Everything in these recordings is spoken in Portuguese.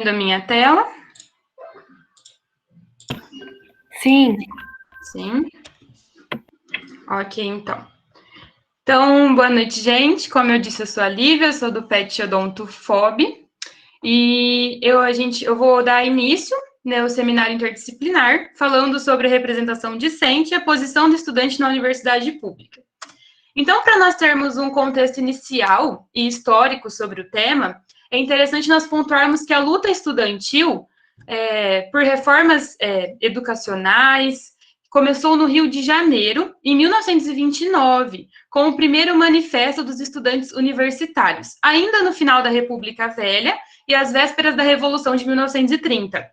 a minha tela? Sim. Sim. Ok, então. Então, boa noite, gente. Como eu disse, eu sou a Lívia, eu sou do PET Odonto FOB. E eu vou dar início, né, ao seminário interdisciplinar, falando sobre a representação discente e a posição do estudante na universidade pública. Então, para nós termos um contexto inicial e histórico sobre o tema, é interessante nós pontuarmos que a luta estudantil por reformas educacionais começou no Rio de Janeiro, em 1929, com o primeiro manifesto dos estudantes universitários, ainda no final da República Velha e às vésperas da Revolução de 1930.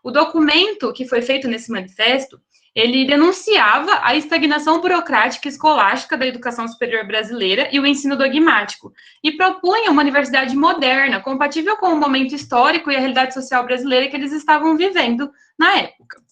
O documento que foi feito nesse manifesto, ele denunciava a estagnação burocrática e escolástica da educação superior brasileira e o ensino dogmático, e propunha uma universidade moderna, compatível com o momento histórico e a realidade social brasileira que eles estavam vivendo na época.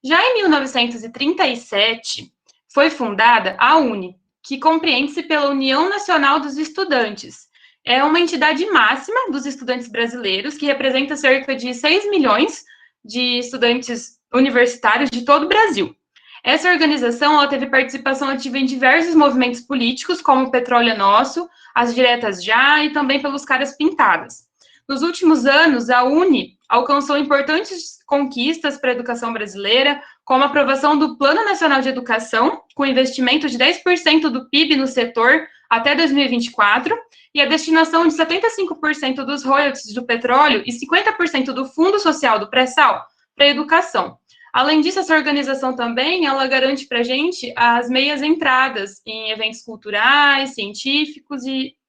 Já em 1937, foi fundada a UNE, que compreende-se pela União Nacional dos Estudantes. É uma entidade máxima dos estudantes brasileiros, que representa cerca de 6 milhões de estudantes universitários de todo o Brasil. Essa organização ela teve participação ativa em diversos movimentos políticos, como o Petróleo é Nosso, as Diretas Já e também pelos Caras Pintadas. Nos últimos anos, a UNE alcançou importantes conquistas para a educação brasileira, como a aprovação do Plano Nacional de Educação, com investimento de 10% do PIB no setor até 2024, e a destinação de 75% dos royalties do petróleo e 50% do Fundo Social do Pré-Sal para a educação. Além disso, essa organização também, ela garante para a gente as meias entradas em eventos culturais, científicos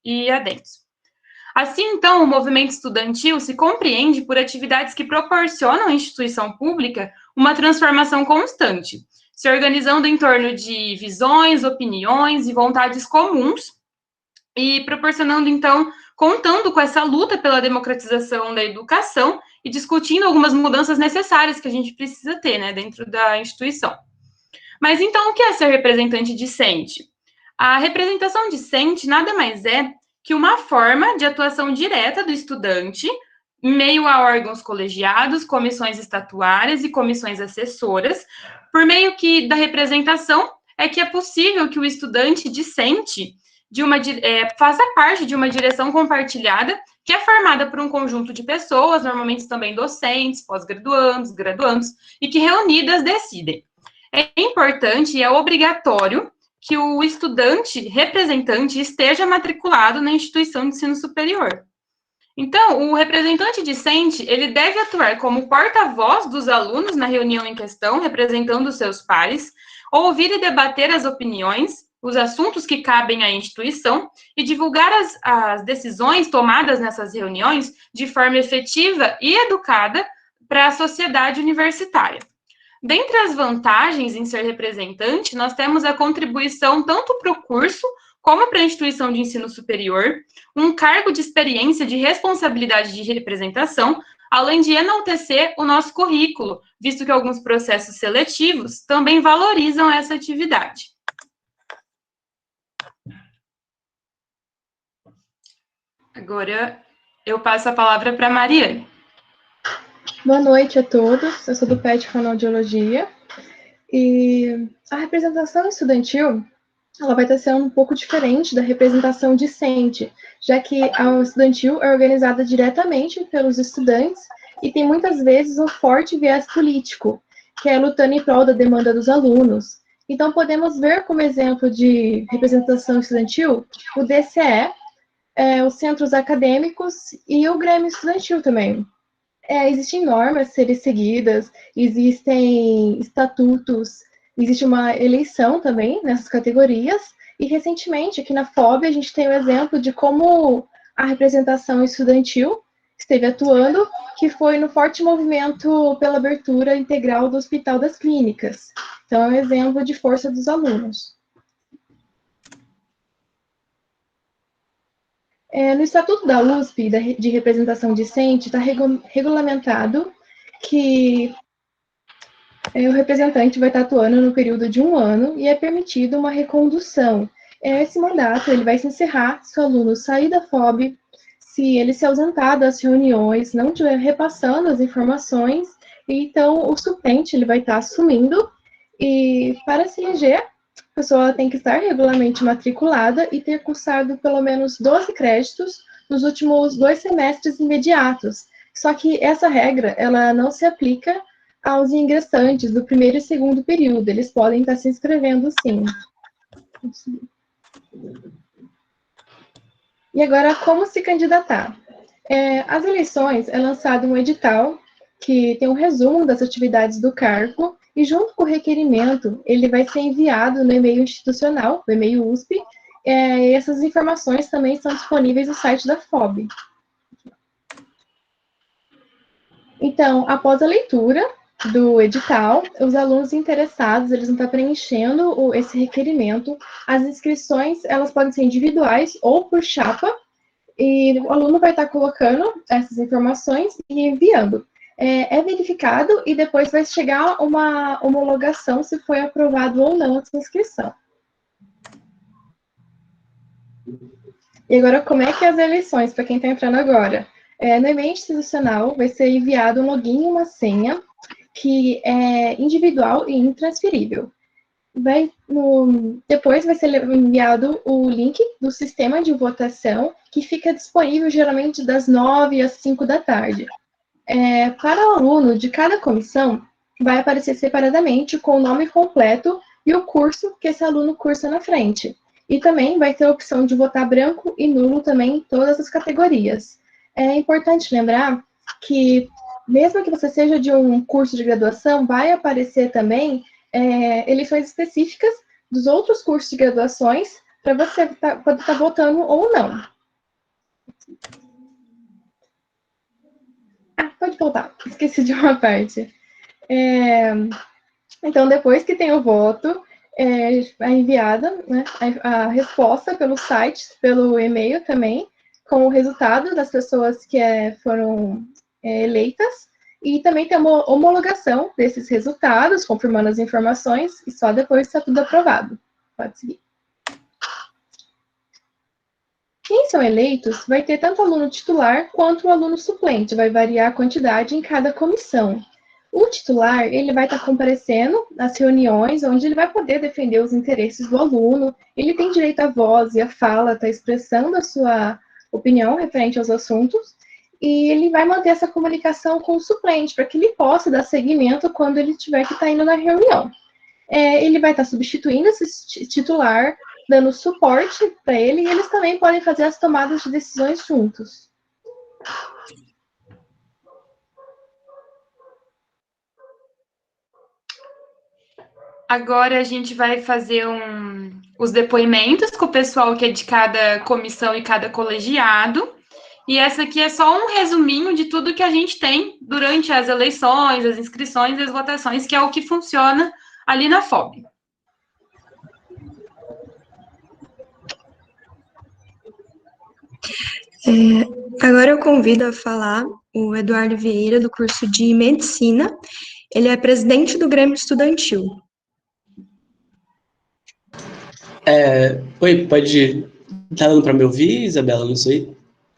e adentros. Assim, então, o movimento estudantil se compreende por atividades que proporcionam à instituição pública uma transformação constante, se organizando em torno de visões, opiniões e vontades comuns, e proporcionando, então, contando com essa luta pela democratização da educação e discutindo algumas mudanças necessárias que a gente precisa ter, né, dentro da instituição. Mas, então, o que é ser representante discente? A representação discente nada mais é que uma forma de atuação direta do estudante em meio a órgãos colegiados, comissões estatuárias e comissões assessoras, por meio que da representação é que é possível que o estudante discente faça parte de uma direção compartilhada que é formada por um conjunto de pessoas, normalmente também docentes, pós-graduandos, graduandos, e que reunidas decidem. É importante e é obrigatório que o estudante representante esteja matriculado na instituição de ensino superior. Então, o representante discente, ele deve atuar como porta-voz dos alunos na reunião em questão, representando os seus pares, ouvir e debater as opiniões, os assuntos que cabem à instituição e divulgar as decisões tomadas nessas reuniões de forma efetiva e educada para a sociedade universitária. Dentre as vantagens em ser representante, nós temos a contribuição tanto para o curso como para a instituição de ensino superior, um cargo de experiência de responsabilidade de representação, além de enaltecer o nosso currículo, visto que alguns processos seletivos também valorizam essa atividade. Agora, eu passo a palavra para a Mariane. Boa noite a todos, eu sou do PET Fonoaudiologia, e a representação estudantil, ela vai estar sendo um pouco diferente da representação discente, já que a estudantil é organizada diretamente pelos estudantes e tem muitas vezes um forte viés político, que é lutando em prol da demanda dos alunos. Então, podemos ver como exemplo de representação estudantil o DCE, os centros acadêmicos e o Grêmio Estudantil também. Existem normas a serem seguidas, existem estatutos, existe uma eleição também nessas categorias, e recentemente aqui na FOB a gente tem o exemplo de como a representação estudantil esteve atuando, que foi no forte movimento pela abertura integral do Hospital das Clínicas. Então é um exemplo de força dos alunos. No Estatuto da USP, de representação discente, está regulamentado que o representante vai estar atuando no período de 1 ano e é permitido uma recondução. Esse mandato ele vai se encerrar se o aluno sair da FOB, se ele se ausentar das reuniões, não estiver repassando as informações, então o suplente ele vai estar assumindo, e para se eleger, a pessoa tem que estar regularmente matriculada e ter cursado pelo menos 12 créditos nos últimos 2 semestres imediatos. Só que essa regra, ela não se aplica aos ingressantes do primeiro e segundo período, eles podem estar se inscrevendo sim. E agora, como se candidatar? As eleições é lançado um edital que tem um resumo das atividades do cargo e junto com o requerimento, ele vai ser enviado no e-mail institucional, no e-mail USP, e essas informações também estão disponíveis no site da FOB. Então, após a leitura do edital, os alunos interessados, eles vão estar preenchendo esse requerimento. As inscrições, elas podem ser individuais ou por chapa, e o aluno vai estar colocando essas informações e enviando. É verificado e depois vai chegar uma homologação se foi aprovado ou não essa inscrição. E agora, como é que é as eleições, para quem está entrando agora? No e-mail institucional vai ser enviado um login e uma senha, que é individual e intransferível. Depois vai ser enviado o link do sistema de votação, que fica disponível geralmente das 9 às 5 da tarde. Para o aluno de cada comissão, vai aparecer separadamente com o nome completo e o curso que esse aluno cursa na frente. E também vai ter a opção de votar branco e nulo também em todas as categorias. É importante lembrar que, mesmo que você seja de um curso de graduação, vai aparecer também eleições específicas dos outros cursos de graduações para você poder estar votando ou não. Pode voltar, esqueci de uma parte. Então, depois que tem o voto, é enviada, né, a resposta pelo site, pelo e-mail também, com o resultado das pessoas que foram eleitas, e também tem uma homologação desses resultados, confirmando as informações, e só depois está tudo aprovado. Pode seguir. Quem são eleitos vai ter tanto o aluno titular quanto o aluno suplente, vai variar a quantidade em cada comissão. O titular, ele vai estar comparecendo nas reuniões, onde ele vai poder defender os interesses do aluno, ele tem direito à voz e à fala, está expressando a sua opinião referente aos assuntos, e ele vai manter essa comunicação com o suplente, para que ele possa dar seguimento quando ele tiver que estar indo na reunião. Ele vai estar substituindo esse titular, dando suporte para ele, e eles também podem fazer as tomadas de decisões juntos. Agora a gente vai fazer os depoimentos com o pessoal que é de cada comissão e cada colegiado. E essa aqui é só um resuminho de tudo que a gente tem durante as eleições, as inscrições e as votações, que é o que funciona ali na FOB. Agora eu convido a falar o Eduardo Vieira, do curso de Medicina. Ele é presidente do Grêmio Estudantil. Oi, pode... Tá dando para me ouvir, Isabela? Não sei.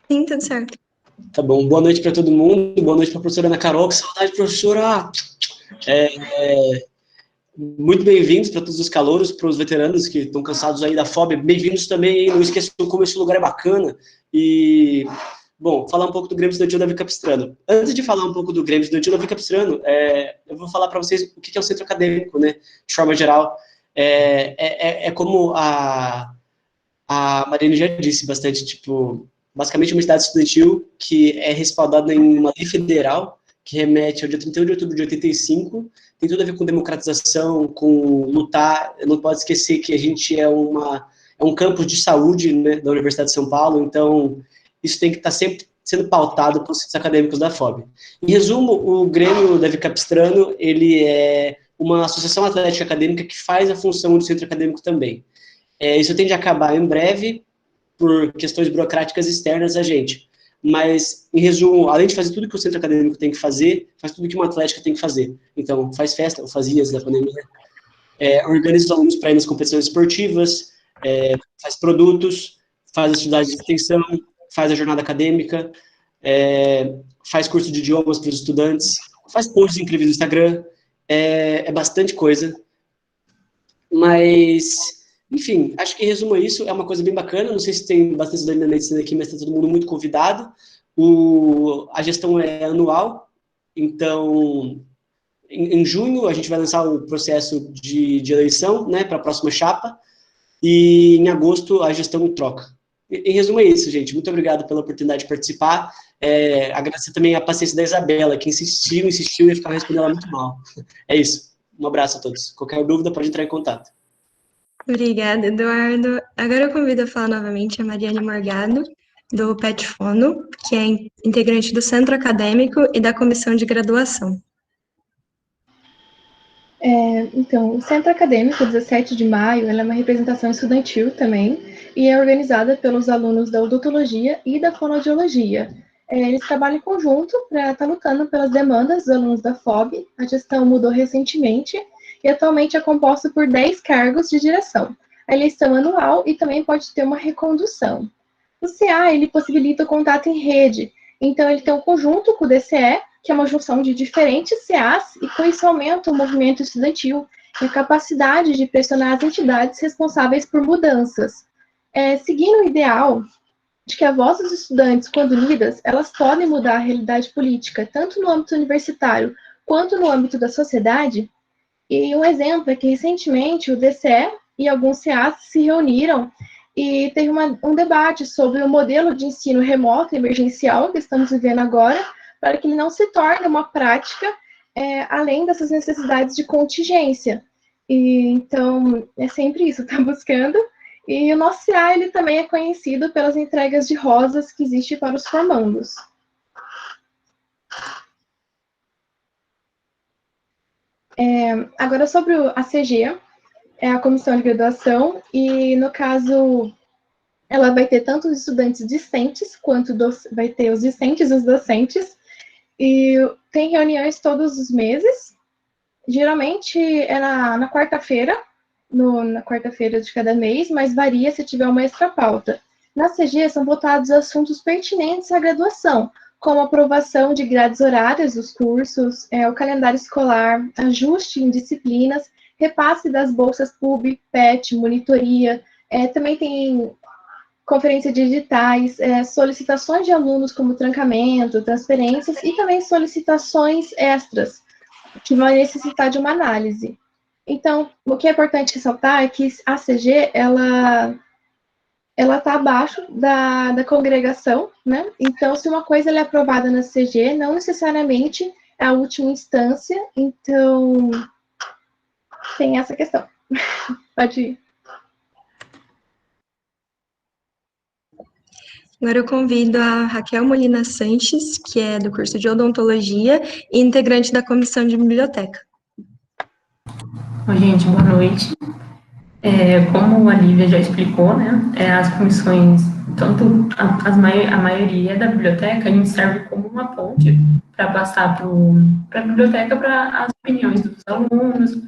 Sim, tudo certo. Tá bom. Boa noite para todo mundo. Boa noite para a professora Ana Carol. Que saudade, professora! Muito bem-vindos para todos os calouros, para os veteranos que estão cansados aí da FOB. Bem-vindos também, hein? Não esqueçam como esse lugar é bacana. E, bom, falar um pouco do Grêmio Estudantil da Capistrano. Antes de falar um pouco do Grêmio Estudantil da Capistrano, eu vou falar para vocês o que é o centro acadêmico, né? De forma geral. Como a Mariane já disse bastante, tipo, basicamente uma entidade estudantil que é respaldada em uma lei federal que remete ao dia 31 de outubro de 85, tem tudo a ver com democratização, com lutar. Não pode esquecer que a gente é um campus de saúde, né, da Universidade de São Paulo, então isso tem que estar sempre sendo pautado pelos centros acadêmicos da FOB. Em resumo, o Grêmio Davi Capistrano, ele é uma associação atlética acadêmica que faz a função de centro acadêmico também. Isso tende a acabar em breve por questões burocráticas externas a gente. Mas, em resumo, além de fazer tudo que o centro acadêmico tem que fazer, faz tudo que uma atlética tem que fazer. Então, faz festa, ou fazia antes da pandemia, organiza os alunos para ir nas competições esportivas, faz produtos, faz atividades de extensão, faz a jornada acadêmica, faz curso de idiomas para os estudantes, faz posts incríveis no Instagram, é bastante coisa. Mas, enfim, acho que em resumo isso, é uma coisa bem bacana. Não sei se tem bastante estudante da medicina aqui, mas está todo mundo muito convidado. A gestão é anual, então, em junho, a gente vai lançar o processo de eleição, né, para a próxima chapa, e em agosto a gestão troca. Em resumo é isso, gente. Muito obrigado pela oportunidade de participar. Agradecer também a paciência da Isabela, que insistiu e ficava respondendo ela muito mal. É isso. Um abraço a todos. Qualquer dúvida, pode entrar em contato. Obrigada, Eduardo. Agora eu convido a falar novamente a Mariane Morgado, do PET Fono, que é integrante do Centro Acadêmico e da Comissão de Graduação. Então, o Centro Acadêmico 17 de Maio é uma representação estudantil também, e é organizada pelos alunos da odontologia e da fonoaudiologia. Eles trabalham em conjunto para estar lutando pelas demandas dos alunos da FOB. A gestão mudou recentemente e atualmente é composta por 10 cargos de direção. A eleição anual e também pode ter uma recondução. O CA, ele possibilita o contato em rede, então ele tem um conjunto com o DCE, que é uma junção de diferentes CAs, e com isso aumenta o movimento estudantil e a capacidade de pressionar as entidades responsáveis por mudanças. Seguindo o ideal de que a voz dos estudantes, quando unidas, elas podem mudar a realidade política, tanto no âmbito universitário quanto no âmbito da sociedade. E um exemplo é que, recentemente, o DCE e alguns CAs se reuniram e teve um debate sobre o modelo de ensino remoto emergencial que estamos vivendo agora, para que ele não se torne uma prática além dessas necessidades de contingência. Então, é sempre isso, está buscando. E o nosso CA, ele também é conhecido pelas entregas de rosas que existe para os formandos. Agora, sobre a CG, é a Comissão de Graduação, e, no caso, ela vai ter tanto os estudantes discentes, quanto vai ter os discentes e os docentes, e tem reuniões todos os meses, geralmente é na quarta-feira, na quarta-feira de cada mês, mas varia se tiver uma extra pauta. Na CG são votados assuntos pertinentes à graduação, como aprovação de grades horárias dos cursos, o calendário escolar, ajuste em disciplinas, repasse das bolsas PUB, PET, monitoria, também tem conferência de editais, solicitações de alunos como trancamento, transferências e também solicitações extras, que vão necessitar de uma análise. Então, o que é importante ressaltar é que a CG, ela está abaixo da congregação, né? Então, se uma coisa é aprovada na CG, não necessariamente é a última instância, então tem essa questão. Pode ir. Agora eu convido a Raquel Molina Sanches, que é do curso de Odontologia e integrante da Comissão de Biblioteca. Oi, gente, boa noite. Como a Lívia já explicou, né, as comissões, tanto a maioria da biblioteca, a gente serve como uma ponte para passar para a biblioteca para as opiniões dos alunos,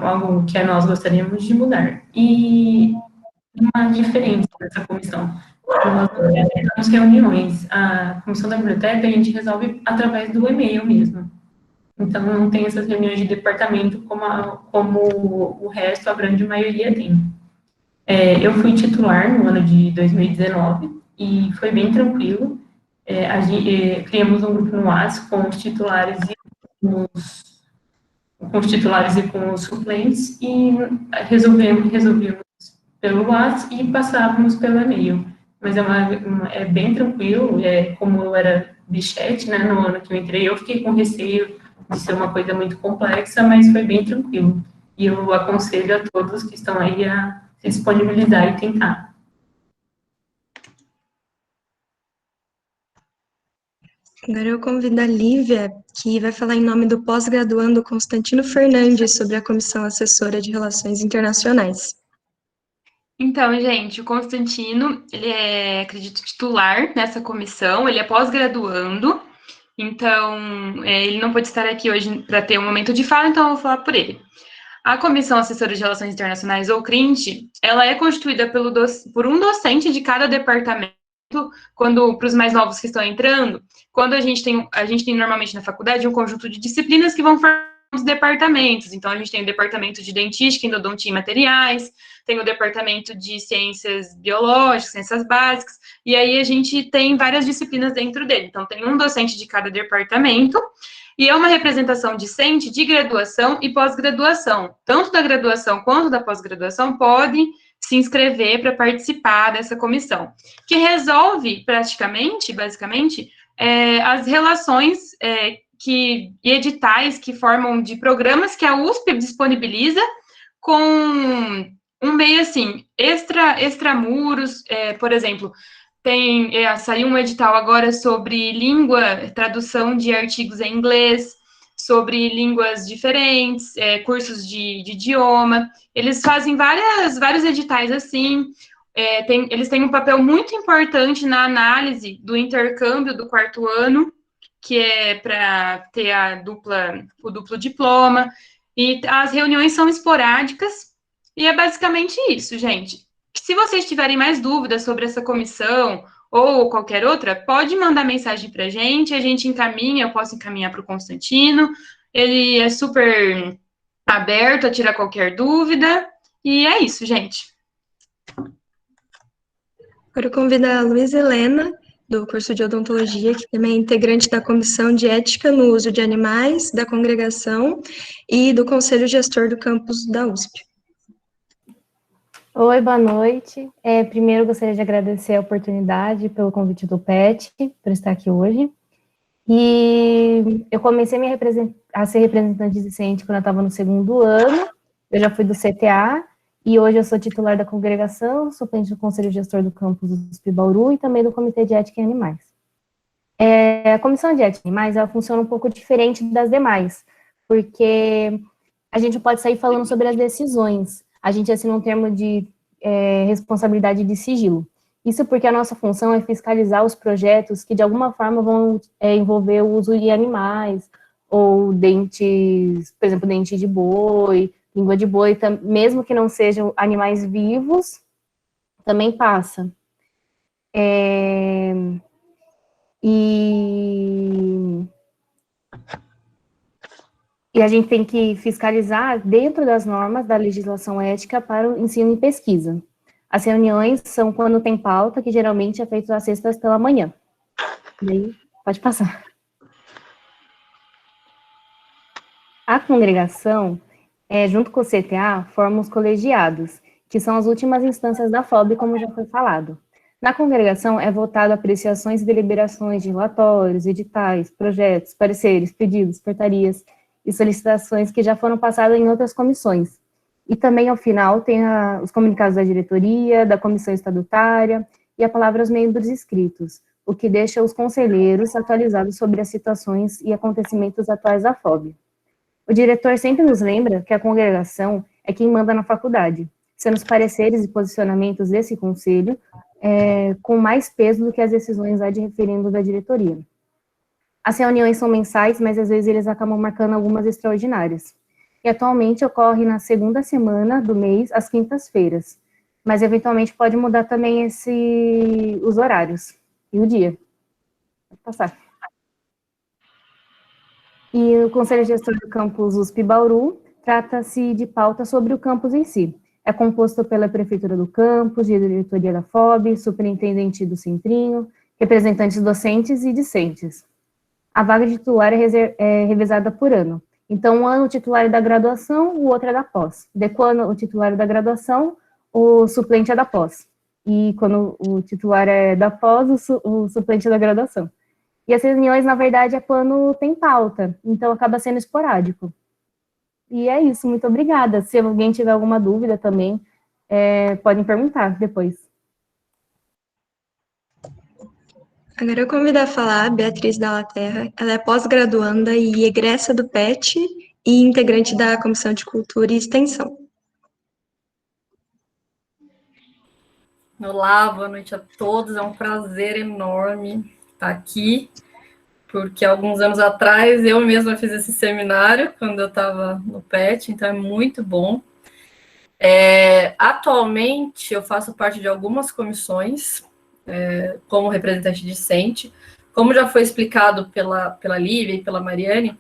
algo que nós gostaríamos de mudar. E uma diferença dessa comissão. Nós temos reuniões, a comissão da biblioteca a gente resolve através do e-mail mesmo. Então, não tem essas reuniões de departamento como o resto, a grande maioria tem. Eu fui titular no ano de 2019 e foi bem tranquilo. Criamos um grupo no WhatsApp com os titulares e com os suplentes e resolvemos pelo WhatsApp e passávamos pelo e-mail. Mas é bem tranquilo, como eu era bichete, né, no ano que eu entrei, eu fiquei com receio de ser uma coisa muito complexa, mas foi bem tranquilo. E eu aconselho a todos que estão aí a se disponibilizar e tentar. Agora eu convido a Lívia, que vai falar em nome do pós-graduando Constantino Fernandes sobre a Comissão Assessora de Relações Internacionais. Então, gente, o Constantino, ele é, acredito, titular nessa comissão, ele é pós-graduando, então ele não pode estar aqui hoje para ter um momento de fala, então eu vou falar por ele. A Comissão Assessora de Relações Internacionais, ou CRINT, ela é constituída por um docente de cada departamento quando para os mais novos que estão entrando, quando a gente tem normalmente na faculdade um conjunto de disciplinas que vão formar os departamentos. Então, a gente tem o departamento de dentística, endodontia e materiais, tem o departamento de ciências biológicas, ciências básicas, e aí a gente tem várias disciplinas dentro dele. Então, tem um docente de cada departamento, e é uma representação discente de graduação e pós-graduação. Tanto da graduação quanto da pós-graduação podem se inscrever para participar dessa comissão, que resolve praticamente, basicamente, as relações e editais que formam de programas que a USP disponibiliza com um meio, assim, extramuros, por exemplo, saiu um edital agora sobre tradução de artigos em inglês, sobre línguas diferentes, cursos de idioma. Eles fazem vários editais assim. Eles têm um papel muito importante na análise do intercâmbio do quarto ano, que é para ter o duplo diploma. E as reuniões são esporádicas. E é basicamente isso, gente. Se vocês tiverem mais dúvidas sobre essa comissão ou qualquer outra, pode mandar mensagem para a gente encaminha, eu posso encaminhar para o Constantino, ele é super aberto a tirar qualquer dúvida, e é isso, gente. Agora eu convido a Luísa Helena, do curso de odontologia, que também é integrante da Comissão de Ética no Uso de Animais, da congregação e do Conselho Gestor do campus da USP. Oi, boa noite. Primeiro, gostaria de agradecer a oportunidade pelo convite do PET, por estar aqui hoje. E eu comecei a ser representante discente quando eu estava no segundo ano, eu já fui do CTA, e hoje eu sou titular da congregação, suplente do Conselho Gestor do campus do USP Bauru e também do Comitê de Ética em Animais. A Comissão de Ética em Animais, ela funciona um pouco diferente das demais, porque a gente pode sair falando sobre as decisões, a gente assina um termo de responsabilidade de sigilo. Isso porque a nossa função é fiscalizar os projetos que, de alguma forma, vão envolver o uso de animais, ou dentes, por exemplo, dente de boi, língua de boi, mesmo que não sejam animais vivos, também passa. E a gente tem que fiscalizar dentro das normas da legislação ética para o ensino e pesquisa. As reuniões são quando tem pauta, que geralmente é feito às sextas pela manhã. E aí, pode passar. A congregação, junto com o CTA, forma os colegiados, que são as últimas instâncias da FOB, como já foi falado. Na congregação é votado apreciações e deliberações de relatórios, editais, projetos, pareceres, pedidos, portarias e solicitações que já foram passadas em outras comissões. E também, ao final, tem os comunicados da diretoria, da comissão estatutária e a palavra aos membros inscritos, o que deixa os conselheiros atualizados sobre as situações e acontecimentos atuais da FOB. O diretor sempre nos lembra que a congregação é quem manda na faculdade, sendo os pareceres e posicionamentos desse conselho com mais peso do que as decisões de referendo da diretoria. As reuniões são mensais, mas às vezes eles acabam marcando algumas extraordinárias. E atualmente ocorre na segunda semana do mês, às quintas-feiras. Mas eventualmente pode mudar também os horários e o dia. Pode passar. E o Conselho Gestor do Campus USP Bauru trata-se de pauta sobre o campus em si. É composto pela Prefeitura do campus, diretoria da FOB, superintendente do Centrinho, representantes docentes e discentes. A vaga de titular é revezada por ano. Então, um ano o titular é da graduação, o outro é da pós. Quando o titular é da graduação, o suplente é da pós. E quando o titular é da pós, o suplente é da graduação. E as reuniões, na verdade, é quando tem pauta. Então, acaba sendo esporádico. E é isso, muito obrigada. Se alguém tiver alguma dúvida também, podem perguntar depois. Agora eu convido a falar a Beatriz Dalla Terra. Ela é pós-graduanda e egressa do PET e integrante da Comissão de Cultura e Extensão. Olá, boa noite a todos. É um prazer enorme estar aqui, porque alguns anos atrás eu mesma fiz esse seminário quando eu estava no PET, então é muito bom. Atualmente eu faço parte de algumas comissões. como representante discente. Como já foi explicado pela Lívia e pela Mariane,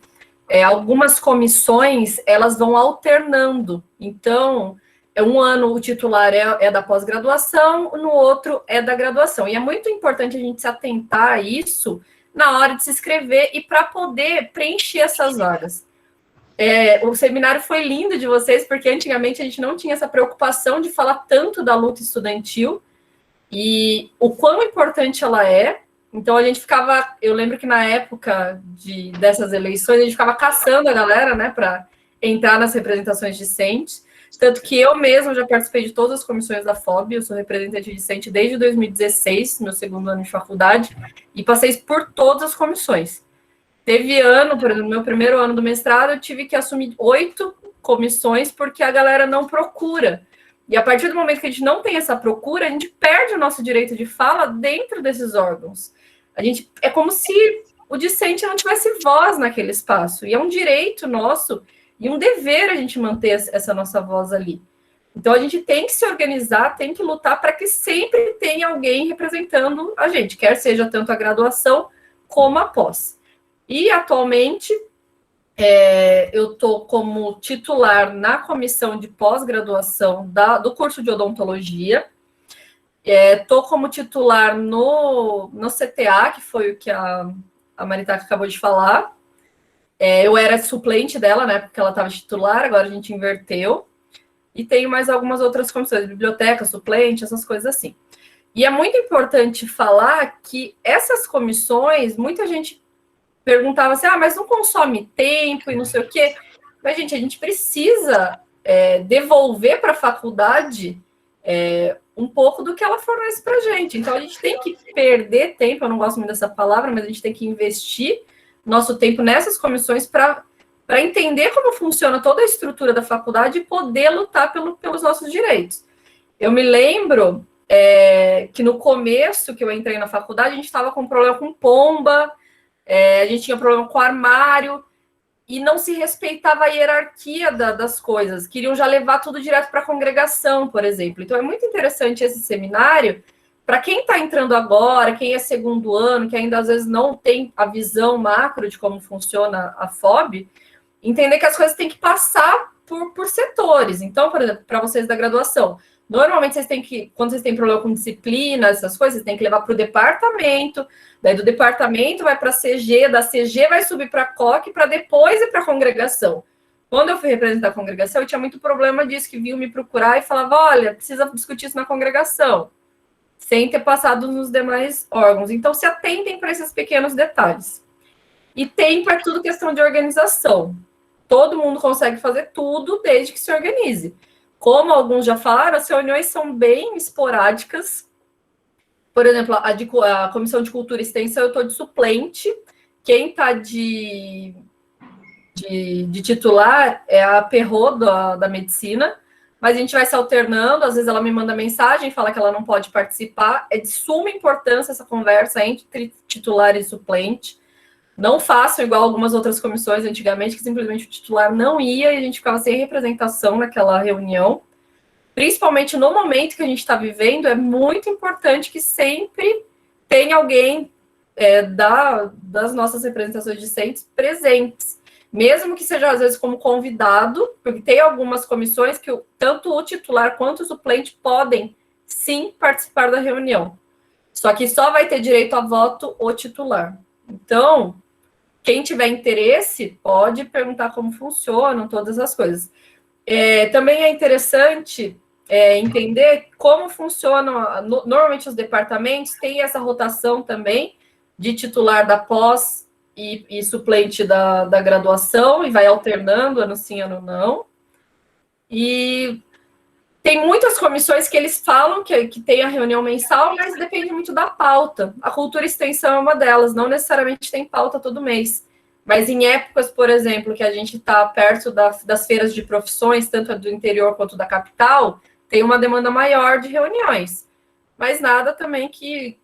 algumas comissões, elas vão alternando. Então, um ano o titular é da pós-graduação, no outro é da graduação. E é muito importante a gente se atentar a isso na hora de se inscrever e para poder preencher essas vagas. O seminário foi lindo de vocês, porque antigamente a gente não tinha essa preocupação de falar tanto da luta estudantil e o quão importante ela é. Então, a gente ficava... Eu lembro que na época dessas eleições, a gente ficava caçando a galera, né, para entrar nas representações discentes. Tanto que eu mesma já participei de todas as comissões da FOB, eu sou representante discente desde 2016, meu segundo ano de faculdade, e passei por todas as comissões. Teve ano, por exemplo, no meu primeiro ano do mestrado, eu tive que assumir 8 comissões, porque a galera não procura. E a partir do momento que a gente não tem essa procura, a gente perde o nosso direito de fala dentro desses órgãos. É como se o discente não tivesse voz naquele espaço. E é um direito nosso e um dever a gente manter essa nossa voz ali. Então, a gente tem que se organizar, tem que lutar para que sempre tenha alguém representando a gente, quer seja tanto a graduação como a pós. E, atualmente, eu estou como titular na comissão de pós-graduação do curso de odontologia. Estou como titular no CTA, que foi o que a Maritaca acabou de falar. Eu era suplente dela, né, porque ela estava titular, agora a gente inverteu. E tenho mais algumas outras comissões, biblioteca, suplente, essas coisas assim. E é muito importante falar que essas comissões, muita gente perguntava assim, mas não consome tempo e não sei o quê. Mas, gente, a gente precisa devolver para a faculdade um pouco do que ela fornece para a gente. Então, a gente tem que perder tempo, eu não gosto muito dessa palavra, mas a gente tem que investir nosso tempo nessas comissões para entender como funciona toda a estrutura da faculdade e poder lutar pelos nossos direitos. Eu me lembro que no começo que eu entrei na faculdade, a gente estava com problema com pomba, a gente tinha problema com armário, e não se respeitava a hierarquia das coisas. Queriam já levar tudo direto para a congregação, por exemplo. Então, é muito interessante esse seminário para quem está entrando agora, quem é segundo ano, que ainda às vezes não tem a visão macro de como funciona a FOB, entender que as coisas têm que passar por setores. Então, por exemplo, para vocês da graduação, normalmente vocês têm que, quando vocês têm problema com disciplina, essas coisas, vocês têm que levar para o departamento, daí do departamento vai para a CG, da CG vai subir para a COC, para depois ir para a congregação. Quando eu fui representar a congregação, eu tinha muito problema disso, que vinham me procurar e falava, olha, precisa discutir isso na congregação, sem ter passado nos demais órgãos. Então, se atentem para esses pequenos detalhes. E tempo é tudo questão de organização. Todo mundo consegue fazer tudo desde que se organize. Como alguns já falaram, as reuniões são bem esporádicas. Por exemplo, a Comissão de Cultura e Extensão, eu estou de suplente. Quem está de titular é a Perrot, da Medicina. Mas a gente vai se alternando. Às vezes ela me manda mensagem, fala que ela não pode participar. É de suma importância essa conversa entre titular e suplente. Não façam igual algumas outras comissões antigamente, que simplesmente o titular não ia e a gente ficava sem representação naquela reunião. Principalmente no momento que a gente está vivendo, é muito importante que sempre tenha alguém das nossas representações discentes presentes. Mesmo que seja, às vezes, como convidado, porque tem algumas comissões que tanto o titular quanto o suplente podem, sim, participar da reunião. Só que só vai ter direito a voto o titular. Então, quem tiver interesse, pode perguntar como funcionam todas as coisas. Também é interessante entender como funcionam, normalmente os departamentos têm essa rotação também de titular da pós e suplente da graduação, e vai alternando, ano sim, ano não. E tem muitas comissões que eles falam que tem a reunião mensal, mas depende muito da pauta. A Cultura e Extensão é uma delas, não necessariamente tem pauta todo mês. Mas em épocas, por exemplo, que a gente está perto das feiras de profissões, tanto do interior quanto da capital, tem uma demanda maior de reuniões. Mas nada também que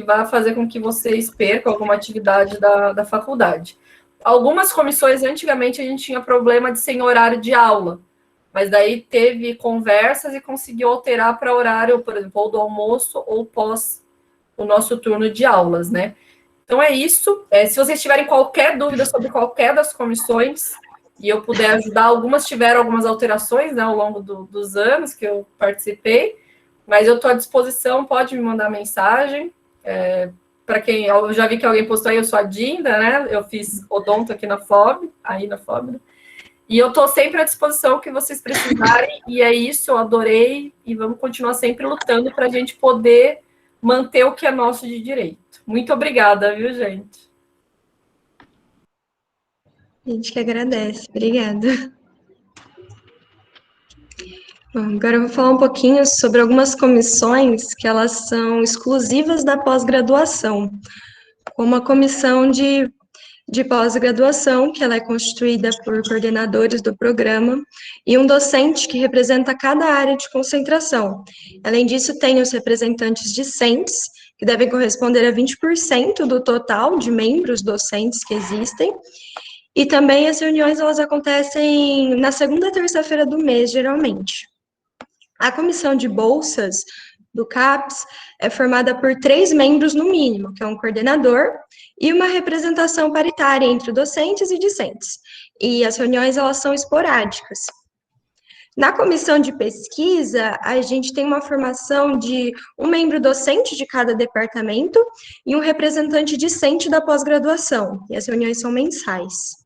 vá fazer com que vocês percam alguma atividade da faculdade. Algumas comissões, antigamente, a gente tinha problema de sem horário de aula. Mas daí teve conversas e conseguiu alterar para horário, por exemplo, ou do almoço ou pós o nosso turno de aulas, né? Então é isso. Se vocês tiverem qualquer dúvida sobre qualquer das comissões e eu puder ajudar, algumas tiveram algumas alterações, né, ao longo dos anos que eu participei, mas eu estou à disposição, pode me mandar mensagem. Para quem, eu já vi que alguém postou aí, eu sou a Dinda, né? Eu fiz odonto aqui na FOB, né? E eu estou sempre à disposição que vocês precisarem, e é isso, eu adorei, e vamos continuar sempre lutando para a gente poder manter o que é nosso de direito. Muito obrigada, viu, gente? A gente que agradece. Obrigada. Bom, agora eu vou falar um pouquinho sobre algumas comissões que elas são exclusivas da pós-graduação, como a comissão de pós-graduação, que ela é constituída por coordenadores do programa, e um docente que representa cada área de concentração. Além disso, tem os representantes discentes, que devem corresponder a 20% do total de membros docentes que existem, e também as reuniões, elas acontecem na segunda e terça-feira do mês, geralmente. A comissão de bolsas do CAPES é formada por 3 membros no mínimo, que é um coordenador, e uma representação paritária entre docentes e discentes. E as reuniões, elas são esporádicas. Na comissão de pesquisa, a gente tem uma formação de um membro docente de cada departamento e um representante discente da pós-graduação, e as reuniões são mensais.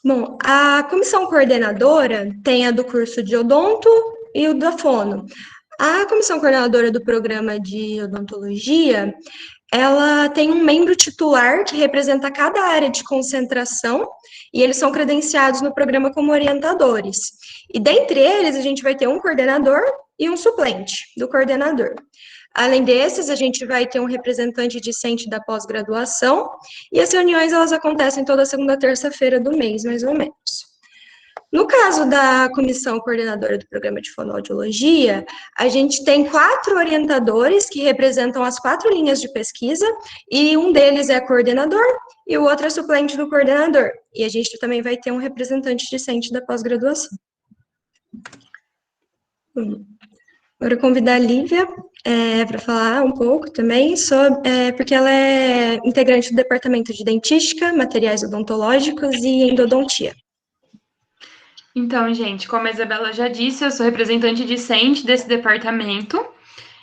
Bom, a comissão coordenadora tem a do curso de odonto e o da fono. A comissão coordenadora do programa de odontologia, ela tem um membro titular que representa cada área de concentração e eles são credenciados no programa como orientadores. E dentre eles, a gente vai ter um coordenador e um suplente do coordenador. Além desses, a gente vai ter um representante discente da pós-graduação, e as reuniões, elas acontecem toda segunda e terça-feira do mês, mais ou menos. No caso da comissão coordenadora do programa de fonoaudiologia, a gente tem 4 orientadores que representam as 4 linhas de pesquisa, e um deles é coordenador, e o outro é suplente do coordenador. E a gente também vai ter um representante discente da pós-graduação. Agora eu convidar a Lívia para falar um pouco também sobre, porque ela é integrante do departamento de dentística, materiais odontológicos e endodontia. Então, gente, como a Isabela já disse, eu sou representante discente desse departamento.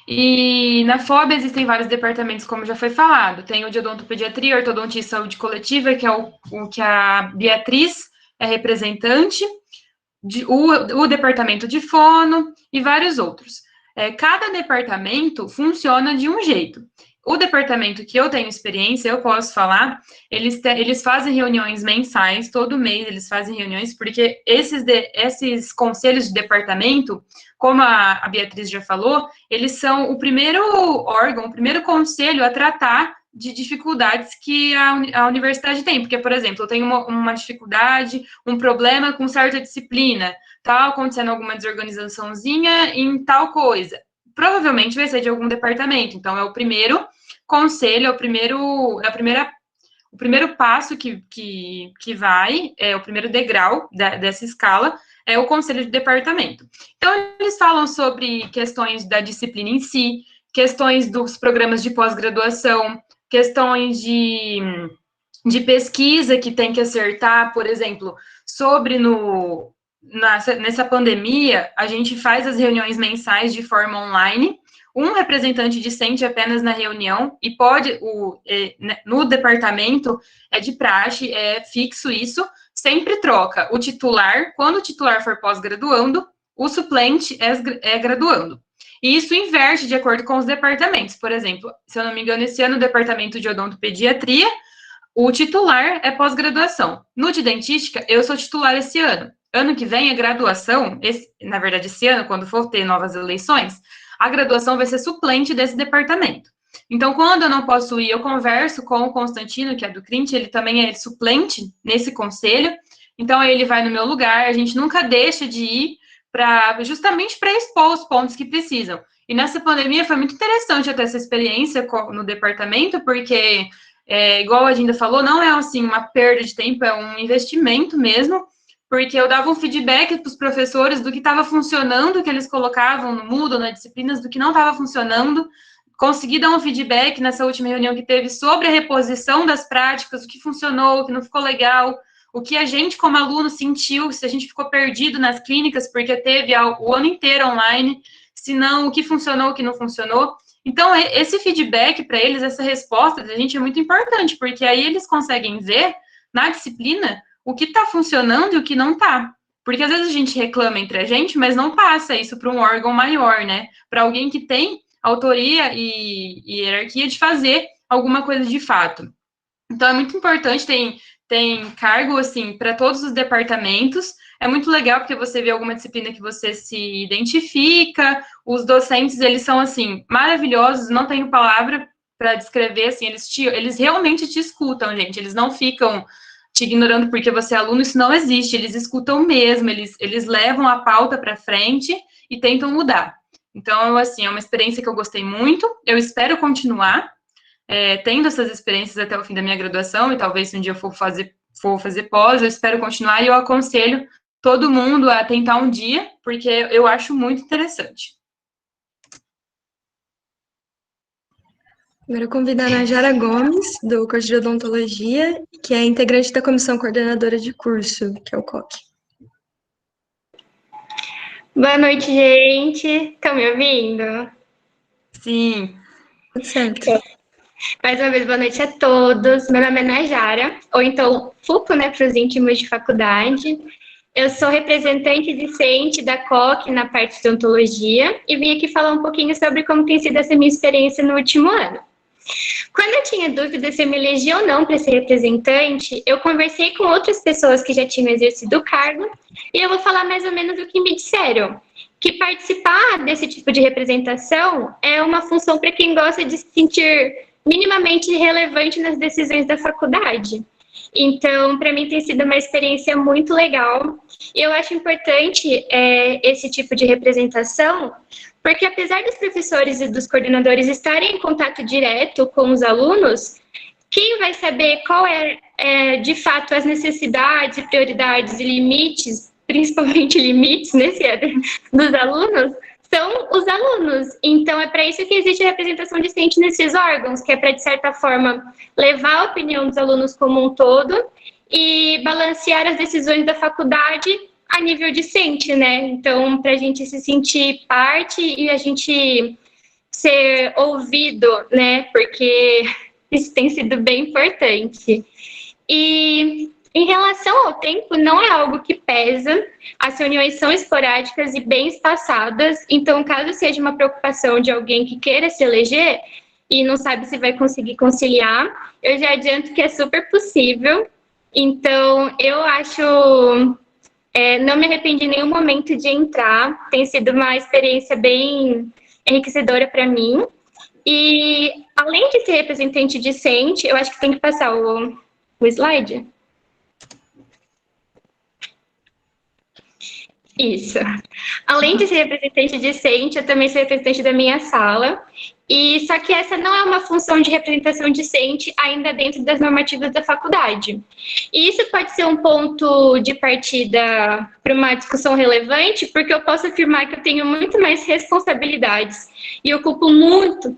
E na FOB existem vários departamentos, como já foi falado. Tem o de odontopediatria, ortodontia e saúde coletiva, que é o que a Beatriz é representante, o departamento de fono e vários outros. Cada departamento funciona de um jeito. O departamento que eu tenho experiência, eu posso falar, eles fazem reuniões mensais, todo mês eles fazem reuniões, porque esses conselhos de departamento, como a Beatriz já falou, eles são o primeiro órgão, o primeiro conselho a tratar de dificuldades que a universidade tem, porque, por exemplo, eu tenho uma dificuldade, um problema com certa disciplina, tá acontecendo alguma desorganizaçãozinha em tal coisa, provavelmente vai ser de algum departamento, então é o primeiro conselho, é o primeiro passo que vai, é o primeiro degrau dessa escala, é o conselho de departamento. Então, eles falam sobre questões da disciplina em si, questões dos programas de pós-graduação, questões de pesquisa que tem que acertar, por exemplo, sobre nessa pandemia, a gente faz as reuniões mensais de forma online, um representante discente apenas na reunião, e no departamento, é de praxe, é fixo isso, sempre troca o titular, quando o titular for pós-graduando, o suplente é graduando. E isso inverte de acordo com os departamentos. Por exemplo, se eu não me engano, esse ano o departamento de odontopediatria, o titular é pós-graduação. No de dentística, eu sou titular esse ano. Ano que vem, a graduação, na verdade, esse ano, quando for ter novas eleições, a graduação vai ser suplente desse departamento. Então, quando eu não posso ir, eu converso com o Constantino, que é do CRINT, ele também é suplente nesse conselho, então ele vai no meu lugar, a gente nunca deixa de ir justamente para expor os pontos que precisam. E nessa pandemia foi muito interessante eu ter essa experiência no departamento, porque, igual a Dinda falou, não é assim uma perda de tempo, é um investimento mesmo, porque eu dava um feedback para os professores do que estava funcionando, que eles colocavam no Moodle, nas disciplinas, do que não estava funcionando. Consegui dar um feedback nessa última reunião que teve sobre a reposição das práticas, o que funcionou, o que não ficou legal, o que a gente, como aluno, sentiu, se a gente ficou perdido nas clínicas, porque teve o ano inteiro online, se não, o que funcionou, o que não funcionou. Então, esse feedback para eles, essa resposta da gente é muito importante, porque aí eles conseguem ver na disciplina o que está funcionando e o que não está. Porque às vezes a gente reclama entre a gente, mas não passa isso para um órgão maior, né? Para alguém que tem autoria e hierarquia de fazer alguma coisa de fato. Então, é muito importante, tem cargo, assim, para todos os departamentos. É muito legal, porque você vê alguma disciplina que você se identifica, os docentes, eles são, assim, maravilhosos, não tenho palavra para descrever, assim, eles realmente te escutam, gente, eles não ficam te ignorando porque você é aluno, isso não existe, eles escutam mesmo, eles levam a pauta para frente e tentam mudar. Então, assim, é uma experiência que eu gostei muito, eu espero continuar tendo essas experiências até o fim da minha graduação, e talvez se um dia eu for fazer pós, eu espero continuar, e eu aconselho todo mundo a tentar um dia, porque eu acho muito interessante. Agora convidar a Jara Gomes, do curso de Odontologia, que é integrante da comissão coordenadora de curso, que é o COC. Boa noite, gente. Estão me ouvindo? Sim. Tudo certo. Mais uma vez, boa noite a todos. Meu nome é Najara, ou então FUCO, né, para os íntimos de faculdade. Eu sou representante discente da COC na parte de odontologia e vim aqui falar um pouquinho sobre como tem sido essa minha experiência no último ano. Quando eu tinha dúvida se eu me elegi ou não para ser representante, eu conversei com outras pessoas que já tinham exercido o cargo e eu vou falar mais ou menos o que me disseram. Que participar desse tipo de representação é uma função para quem gosta de se sentir minimamente relevante nas decisões da faculdade. Então, para mim tem sido uma experiência muito legal. Eu acho importante esse tipo de representação, porque apesar dos professores e dos coordenadores estarem em contato direto com os alunos, quem vai saber qual de fato as necessidades e prioridades e limites, principalmente limites, né, dos alunos, são os alunos. Então, é para isso que existe a representação discente nesses órgãos, que é para, de certa forma, levar a opinião dos alunos como um todo e balancear as decisões da faculdade a nível discente, né? Então, para a gente se sentir parte e a gente ser ouvido, né? Porque isso tem sido bem importante. E em relação ao tempo, não é algo que pesa, as reuniões são esporádicas e bem espaçadas, então caso seja uma preocupação de alguém que queira se eleger e não sabe se vai conseguir conciliar, eu já adianto que é super possível, então eu acho, não me arrependi em nenhum momento de entrar, tem sido uma experiência bem enriquecedora para mim, e além de ser representante discente, eu acho que tem que passar o slide. Isso. Além de ser representante discente, eu também sou representante da minha sala. E só que essa não é uma função de representação discente ainda dentro das normativas da faculdade. E isso pode ser um ponto de partida para uma discussão relevante, porque eu posso afirmar que eu tenho muito mais responsabilidades e ocupo muito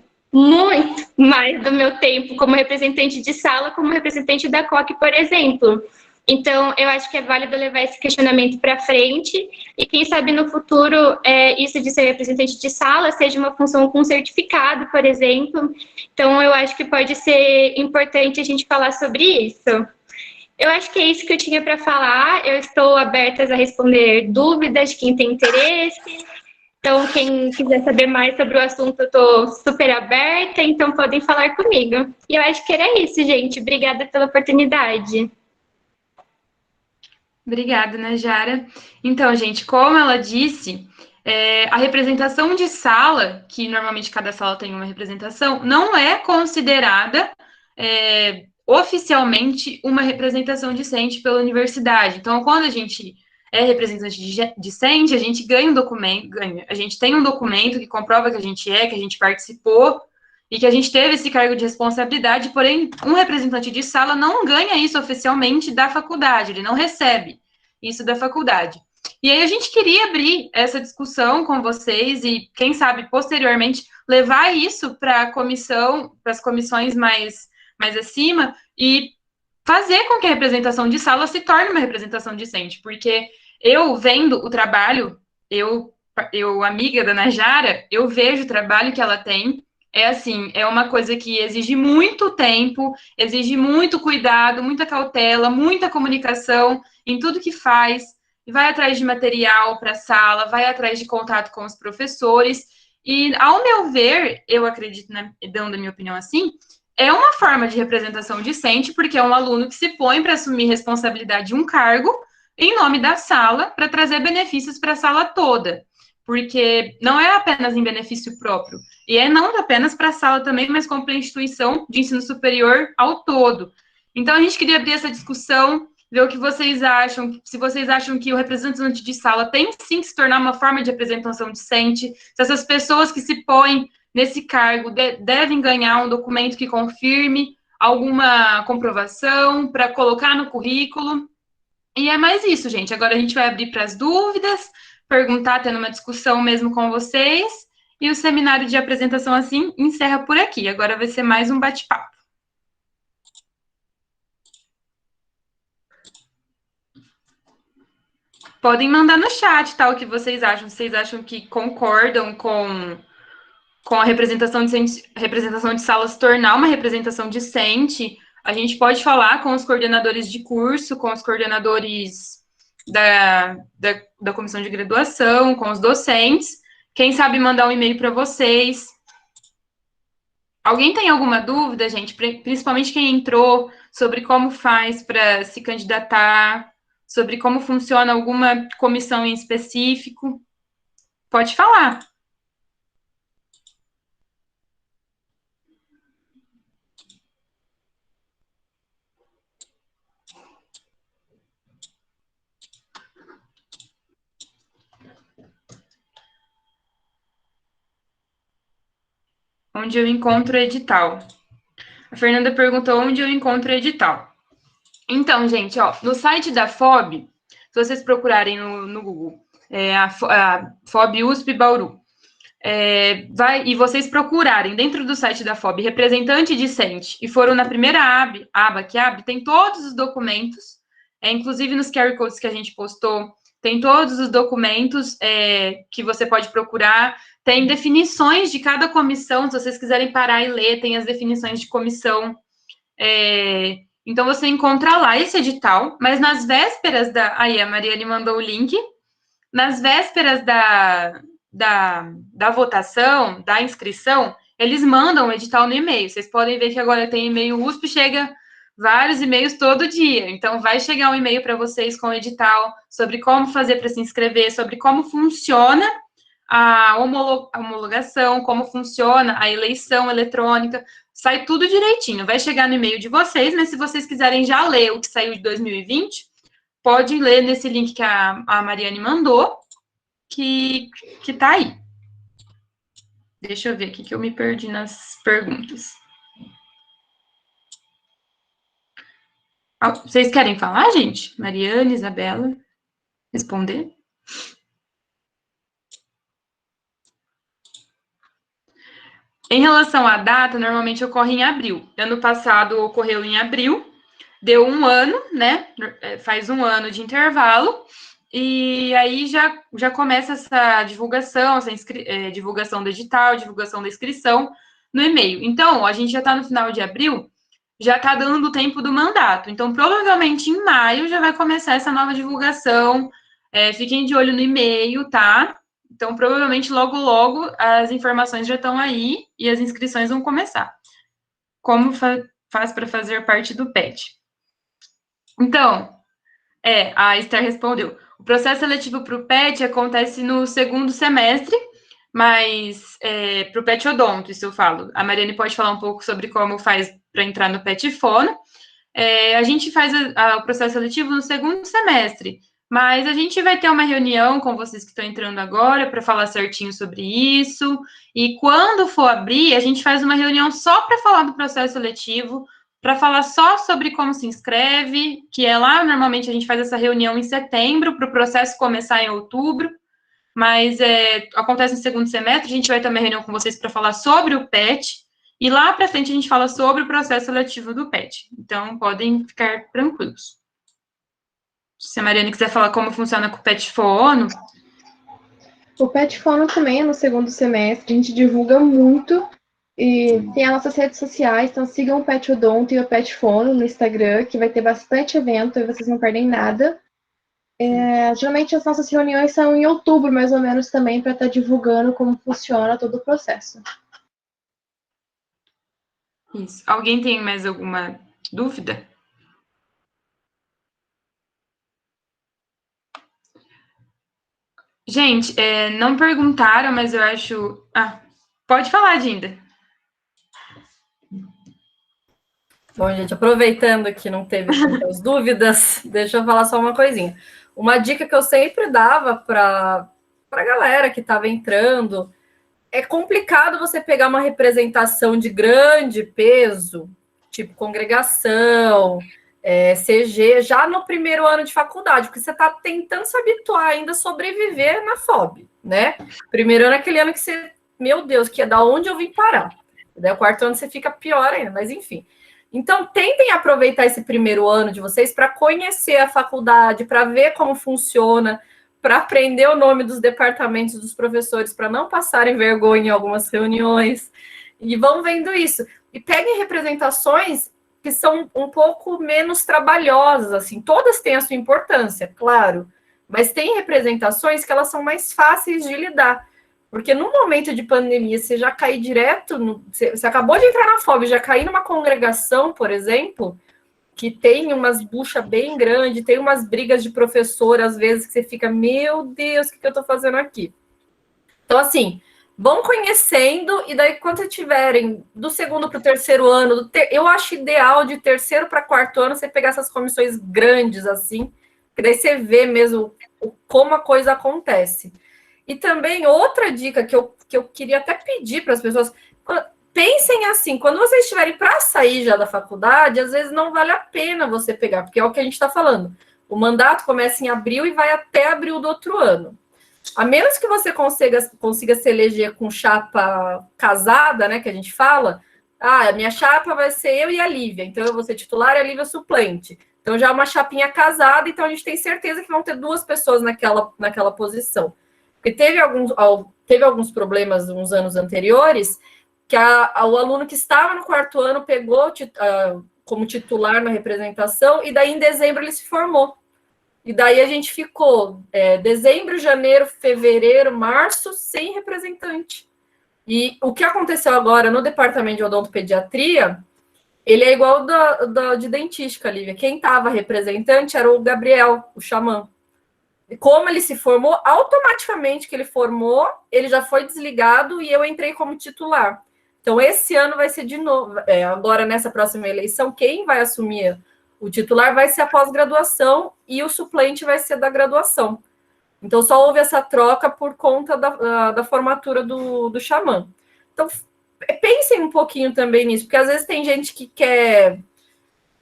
mais do meu tempo como representante de sala, como representante da COC, por exemplo. Então, eu acho que é válido levar esse questionamento para frente e, quem sabe, no futuro, isso de ser representante de sala seja uma função com certificado, por exemplo. Então, eu acho que pode ser importante a gente falar sobre isso. Eu acho que é isso que eu tinha para falar. Eu estou aberta a responder dúvidas de quem tem interesse. Então, quem quiser saber mais sobre o assunto, eu estou super aberta, então podem falar comigo. E eu acho que era isso, gente. Obrigada pela oportunidade. Obrigada, Najara. Então, gente, como ela disse, a representação de sala, que normalmente cada sala tem uma representação, não é considerada oficialmente uma representação discente pela universidade. Então, quando a gente é representante discente, a gente ganha um documento, a gente tem um documento que comprova que a gente que a gente participou e que a gente teve esse cargo de responsabilidade, porém, um representante de sala não ganha isso oficialmente da faculdade, ele não recebe. isso da faculdade. E aí a gente queria abrir essa discussão com vocês e, quem sabe, posteriormente, levar isso para a comissão, para as comissões mais acima, e fazer com que a representação de sala se torne uma representação decente, porque eu vendo o trabalho, eu amiga da Najara, eu vejo o trabalho que ela tem, é assim, é uma coisa que exige muito tempo, exige muito cuidado, muita cautela, muita comunicação em tudo que faz, vai atrás de material para a sala, vai atrás de contato com os professores, e, ao meu ver, eu acredito, né, dando a minha opinião assim, é uma forma de representação decente, porque é um aluno que se põe para assumir responsabilidade de um cargo em nome da sala, para trazer benefícios para a sala toda, porque não é apenas em benefício próprio, e é não apenas para a sala também, mas como para a instituição de ensino superior ao todo. Então, a gente queria abrir essa discussão, ver o que vocês acham, se vocês acham que o representante de sala tem sim que se tornar uma forma de representação decente, se essas pessoas que se põem nesse cargo devem ganhar um documento que confirme alguma comprovação para colocar no currículo. E é mais isso, gente. Agora a gente vai abrir para as dúvidas, perguntar, tendo uma discussão mesmo com vocês, e o seminário de apresentação, assim, encerra por aqui. Agora vai ser mais um bate-papo. Podem mandar no chat, tá, o que vocês acham. Vocês acham que concordam com a representação de sala se tornar uma representação decente? A gente pode falar com os coordenadores de curso, com os coordenadores da comissão de graduação, com os docentes. Quem sabe mandar um e-mail para vocês. Alguém tem alguma dúvida, gente? Principalmente quem entrou, sobre como faz para se candidatar, sobre como funciona alguma comissão em específico? Pode falar. Onde eu encontro o edital? A Fernanda perguntou onde eu encontro o edital. Então, gente, ó, no site da FOB, se vocês procurarem no Google, a FOB USP Bauru, e vocês procurarem dentro do site da FOB representante discente e foram na primeira aba que abre, tem todos os documentos, inclusive nos QR Codes que a gente postou, tem todos os documentos que você pode procurar, tem definições de cada comissão, se vocês quiserem parar e ler, tem as definições de comissão. Então, você encontra lá esse edital, mas nas vésperas aí, a Mariane mandou o link. Nas vésperas da votação, da inscrição, eles mandam o edital no e-mail. Vocês podem ver que agora tem e-mail USP, chega vários e-mails todo dia. Então, vai chegar um e-mail para vocês com o edital sobre como fazer para se inscrever, sobre como funciona a homologação, como funciona a eleição eletrônica, sai tudo direitinho. Vai chegar no e-mail de vocês, mas se vocês quiserem já ler o que saiu de 2020, pode ler nesse link que a Mariane mandou, que tá aí. Deixa eu ver aqui que eu me perdi nas perguntas. Vocês querem falar, gente? Mariane, Isabela, responder? Em relação à data, normalmente ocorre em abril. Ano passado ocorreu em abril, deu um ano, né? Faz um ano de intervalo, e aí já começa essa divulgação, divulgação do edital, divulgação da inscrição no e-mail. Então, a gente já está no final de abril, já está dando o tempo do mandato. Então, provavelmente em maio já vai começar essa nova divulgação. Fiquem de olho no e-mail, tá? Então, provavelmente, logo, logo, as informações já estão aí e as inscrições vão começar. Como faz para fazer parte do PET? Então, a Esther respondeu. O processo seletivo para o PET acontece no segundo semestre, mas para o PET Odonto, isso eu falo. A Mariane pode falar um pouco sobre como faz para entrar no PET Fono. A gente faz o processo seletivo no segundo semestre, mas a gente vai ter uma reunião com vocês que estão entrando agora para falar certinho sobre isso. E quando for abrir, a gente faz uma reunião só para falar do processo seletivo, para falar só sobre como se inscreve, que é lá, normalmente a gente faz essa reunião em setembro, para o processo começar em outubro, mas acontece no segundo semestre, a gente vai ter uma reunião com vocês para falar sobre o PET, e lá para frente a gente fala sobre o processo seletivo do PET. Então, podem ficar tranquilos. Se a Mariane quiser falar como funciona com o PET Fono. O PET Fono também é no segundo semestre, a gente divulga muito, e tem as nossas redes sociais, então sigam o Pet Odonto e o Pet Fono no Instagram, que vai ter bastante evento e vocês não perdem nada. Geralmente as nossas reuniões são em outubro, mais ou menos, também, para estar divulgando como funciona todo o processo. Isso. Alguém tem mais alguma dúvida? Gente, não perguntaram, mas eu acho... pode falar, Dinda. Bom, gente, aproveitando que não teve muitas dúvidas, deixa eu falar só uma coisinha. Uma dica que eu sempre dava para a galera que estava entrando, é complicado você pegar uma representação de grande peso, tipo congregação, CG, já no primeiro ano de faculdade, porque você está tentando se habituar ainda a sobreviver na FOB, né? Primeiro ano é aquele ano que você, meu Deus, que é da onde eu vim parar. Daí o quarto ano você fica pior ainda, mas enfim. Então, tentem aproveitar esse primeiro ano de vocês para conhecer a faculdade, para ver como funciona, para aprender o nome dos departamentos dos professores, para não passarem vergonha em algumas reuniões. E vão vendo isso. E peguem representações que são um pouco menos trabalhosas, assim. Todas têm a sua importância, claro, mas tem representações que elas são mais fáceis de lidar. Porque no momento de pandemia, você já cair direto, você acabou de entrar na FOB, já cair numa congregação, por exemplo, que tem umas buchas bem grandes, tem umas brigas de professor, às vezes, que você fica, meu Deus, o que eu estou fazendo aqui? Então, assim, vão conhecendo, e daí, quando vocês tiverem do segundo para o terceiro ano, eu acho ideal de terceiro para quarto ano, você pegar essas comissões grandes, assim, que daí você vê mesmo como a coisa acontece. E também outra dica que eu queria até pedir para as pessoas, pensem assim, quando vocês estiverem para sair já da faculdade, às vezes não vale a pena você pegar, porque é o que a gente está falando. O mandato começa em abril e vai até abril do outro ano. A menos que você consiga se eleger com chapa casada, né, que a gente fala, a minha chapa vai ser eu e a Lívia, então eu vou ser titular e a Lívia suplente. Então já é uma chapinha casada, então a gente tem certeza que vão ter duas pessoas naquela posição. Porque teve alguns problemas uns anos anteriores, que o aluno que estava no quarto ano pegou como titular na representação, e daí em dezembro ele se formou. E daí a gente ficou dezembro, janeiro, fevereiro, março, sem representante. E o que aconteceu agora no departamento de odontopediatria, ele é igual de dentística, Lívia. Quem estava representante era o Gabriel, o xamã. Como ele se formou, automaticamente que ele formou, ele já foi desligado e eu entrei como titular. Então, esse ano vai ser de novo, agora nessa próxima eleição, quem vai assumir o titular vai ser a pós-graduação e o suplente vai ser da graduação. Então, só houve essa troca por conta da formatura do xamã. Então, pensem um pouquinho também nisso, porque às vezes tem gente que quer...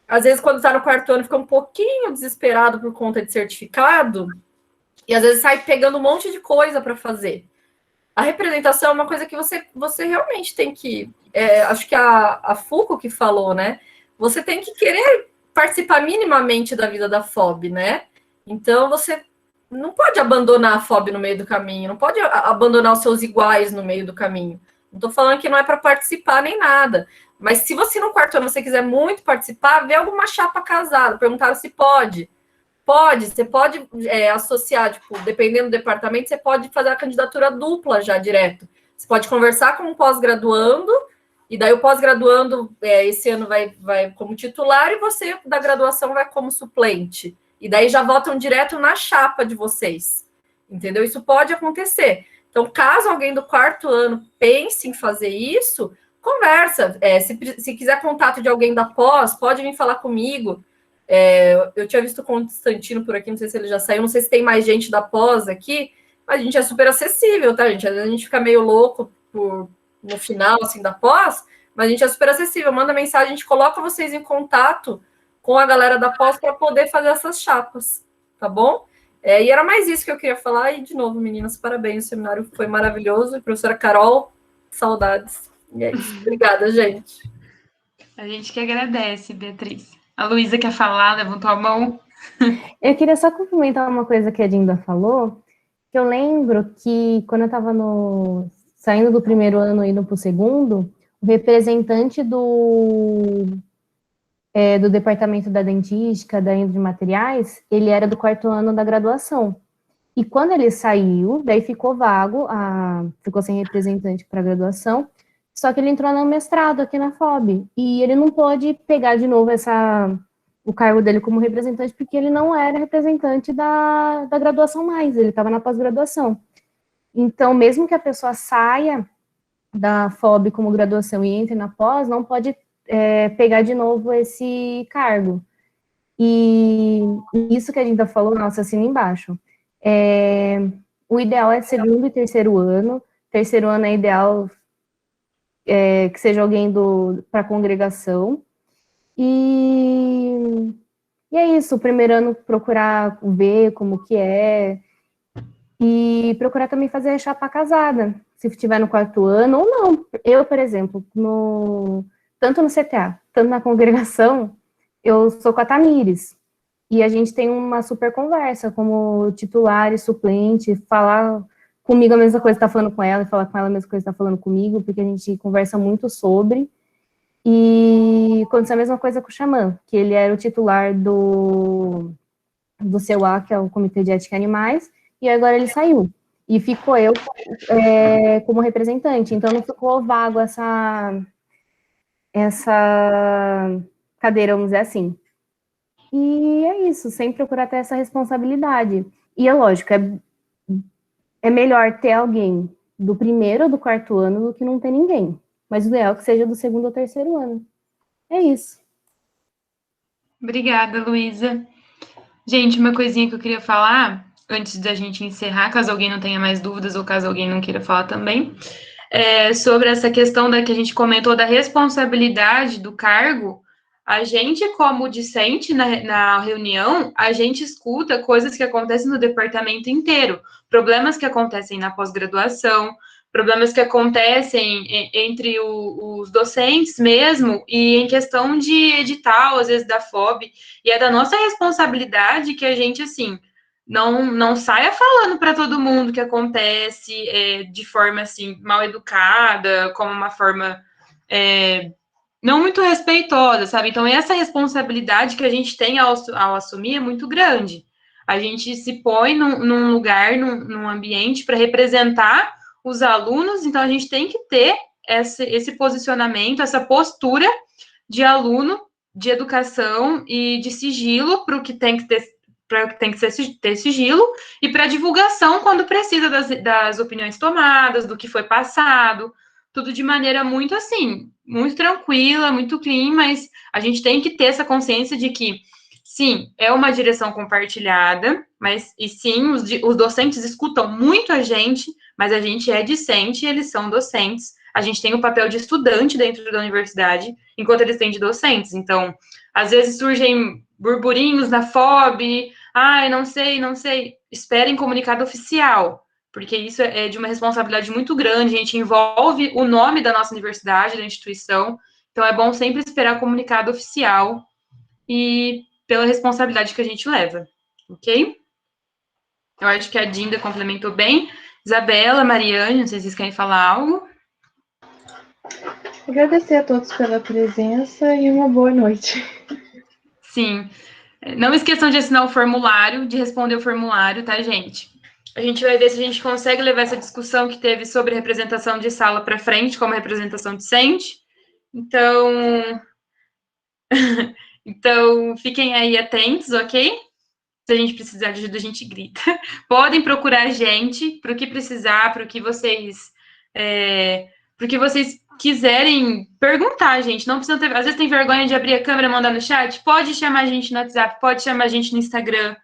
Às vezes, quando está no quarto ano, fica um pouquinho desesperado por conta de certificado, e às vezes sai pegando um monte de coisa para fazer. A representação é uma coisa que você realmente tem que... acho que a Foucault que falou, né? Você tem que querer participar minimamente da vida da FOB, né? Então, você não pode abandonar a FOB no meio do caminho, não pode abandonar os seus iguais no meio do caminho. Não estou falando que não é para participar nem nada. Mas se você no quarto ano você quiser muito participar, vê alguma chapa casada. Perguntaram se pode. Pode, você pode associar, tipo, dependendo do departamento, você pode fazer a candidatura dupla já direto. Você pode conversar com um pós-graduando, e daí o pós-graduando esse ano vai como titular, e você da graduação vai como suplente. E daí já votam direto na chapa de vocês. Entendeu? Isso pode acontecer. Então, caso alguém do quarto ano pense em fazer isso, conversa. Se quiser contato de alguém da pós, pode vir falar comigo. Eu tinha visto o Constantino por aqui, não sei se ele já saiu, não sei se tem mais gente da pós aqui, mas a gente é super acessível, tá, gente? Às vezes a gente fica meio louco no final, assim, da pós, Mas a gente é super acessível, manda mensagem, a gente coloca vocês em contato com a galera da pós para poder fazer essas chapas, tá bom? E era mais isso que eu queria falar. E, de novo, meninas, parabéns. O seminário foi maravilhoso. E, professora Carol, saudades. E é isso. Obrigada, gente. A gente que agradece, Beatriz. A Luísa quer falar, levantou a mão. Eu queria só complementar uma coisa que a Dinda falou, que eu lembro que quando eu estava saindo do primeiro ano e indo para o segundo, o representante do departamento da dentística, da de materiais, ele era do quarto ano da graduação. E quando ele saiu, daí ficou vago, ficou sem representante para a graduação, só que ele entrou no mestrado aqui na FOB, e ele não pôde pegar de novo o cargo dele como representante, porque ele não era representante da graduação mais, ele estava na pós-graduação. Então, mesmo que a pessoa saia da FOB como graduação e entre na pós, não pode pegar de novo esse cargo. E isso que a gente falou, nossa, assina embaixo. O ideal é segundo e terceiro ano. Terceiro ano é ideal que seja alguém para a congregação. E é isso, o primeiro ano procurar ver como que é. E procurar também fazer a chapa casada, se estiver no quarto ano ou não. Eu, por exemplo, tanto no CTA, tanto na congregação, eu sou com a Tamires. E a gente tem uma super conversa, como titular e suplente, falar comigo a mesma coisa que está falando com ela, e falar com ela a mesma coisa que está falando comigo, porque a gente conversa muito sobre. E aconteceu a mesma coisa com o Xamã, que ele era o titular do CEUA, que é o Comitê de Ética e Animais, e agora ele saiu. E ficou eu como representante, então não ficou vago essa cadeira, vamos dizer assim. E é isso, sempre procurar ter essa responsabilidade. E é lógico, é melhor ter alguém do primeiro ou do quarto ano do que não ter ninguém. Mas o ideal é que seja do segundo ou terceiro ano. É isso. Obrigada, Luísa. Gente, uma coisinha que eu queria falar, antes da gente encerrar, caso alguém não tenha mais dúvidas ou caso alguém não queira falar também, sobre essa questão que a gente comentou da responsabilidade do cargo. A gente, como discente na reunião, a gente escuta coisas que acontecem no departamento inteiro, problemas que acontecem na pós-graduação, problemas que acontecem entre os docentes mesmo, e em questão de edital, às vezes, da FOB, e é da nossa responsabilidade que a gente, assim, não saia falando para todo mundo que acontece de forma, assim, mal educada, como uma forma não muito respeitosa, sabe? Então, essa responsabilidade que a gente tem ao assumir é muito grande. A gente se põe num lugar, num ambiente para representar os alunos, então a gente tem que ter esse posicionamento, essa postura de aluno, de educação e de sigilo para o que tem que ter, ter sigilo, e para divulgação quando precisa das opiniões tomadas, do que foi passado, tudo de maneira muito assim, muito tranquila, muito clean, mas a gente tem que ter essa consciência de que, sim, é uma direção compartilhada, e sim, os docentes escutam muito a gente, mas a gente é discente e eles são docentes. A gente tem o papel de estudante dentro da universidade, enquanto eles têm de docentes. Então, às vezes surgem burburinhos na FOB, não sei, esperem comunicado oficial, porque isso é de uma responsabilidade muito grande, a gente envolve o nome da nossa universidade, da instituição, então é bom sempre esperar comunicado oficial e pela responsabilidade que a gente leva, ok? Eu acho que a Dinda complementou bem. Isabela, Mariane, não sei se vocês querem falar algo. Agradecer a todos pela presença e uma boa noite. Sim. Não esqueçam de assinar o formulário, de responder o formulário, tá, gente? A gente vai ver se a gente consegue levar essa discussão que teve sobre representação de sala para frente, como representação discente. Então, fiquem aí atentos, ok? Se a gente precisar de ajuda, a gente grita. Podem procurar a gente para o que precisar, para o que vocês quiserem perguntar, gente. Não precisa ter. Às vezes tem vergonha de abrir a câmera e mandar no chat. Pode chamar a gente no WhatsApp, pode chamar a gente no Instagram,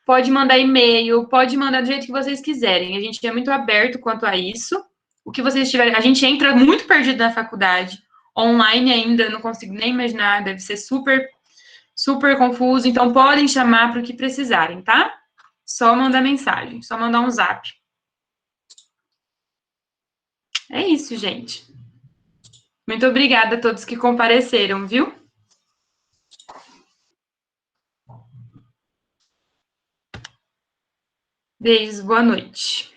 pode mandar e-mail, pode mandar do jeito que vocês quiserem. A gente é muito aberto quanto a isso. O que vocês tiverem. A gente entra muito perdido na faculdade. online ainda, não consigo nem imaginar, deve ser super, super confuso. Então, podem chamar para o que precisarem, tá? Só mandar mensagem, só mandar um zap. É isso, gente. Muito obrigada a todos que compareceram, viu? Beijos, boa noite.